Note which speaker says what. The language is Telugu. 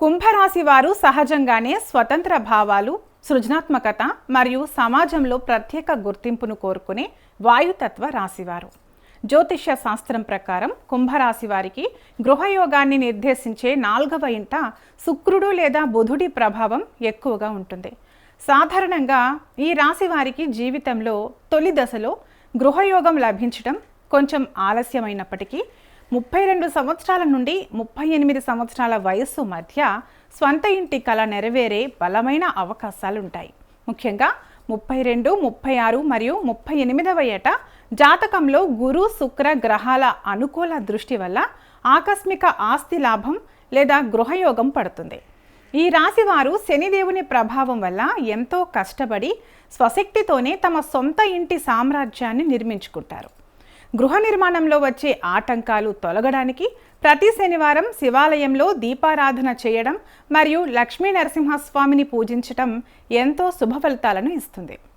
Speaker 1: కుంభరాశి వారు సహజంగానే స్వతంత్ర భావాలు, సృజనాత్మకత మరియు సమాజంలో ప్రత్యేక గుర్తింపును కోరుకునే వాయుతత్వ రాశివారు. జ్యోతిష్య శాస్త్రం ప్రకారం కుంభరాశి వారికి గృహయోగాన్ని నిర్దేశించే 4వ ఇంట శుక్రుడు లేదా బుధుడి ప్రభావం ఎక్కువగా ఉంటుంది. సాధారణంగా ఈ రాశి వారికి జీవితంలో తొలి దశలో గృహయోగం లభించడం కొంచెం ఆలస్యమైనప్పటికీ 32 సంవత్సరాల నుండి 38 సంవత్సరాల వయస్సు మధ్య స్వంత ఇంటి కల నెరవేరే బలమైన అవకాశాలుంటాయి. ముఖ్యంగా 32, 36 మరియు 38వ ఏట జాతకంలో గురు శుక్ర గ్రహాల అనుకూల దృష్టి వల్ల ఆకస్మిక ఆస్తి లాభం లేదా గృహయోగం పడుతుంది. ఈ రాశి వారు శనిదేవుని ప్రభావం వల్ల ఎంతో కష్టపడి స్వశక్తితోనే తమ సొంత ఇంటి సామ్రాజ్యాన్ని నిర్మించుకుంటారు. గృహ నిర్మాణంలో వచ్చే ఆటంకాలు తొలగడానికి ప్రతి శనివారం శివాలయంలో దీపారాధన చేయడం మరియు లక్ష్మీ నరసింహస్వామిని పూజించడం ఎంతో శుభ ఫలితాలను ఇస్తుంది.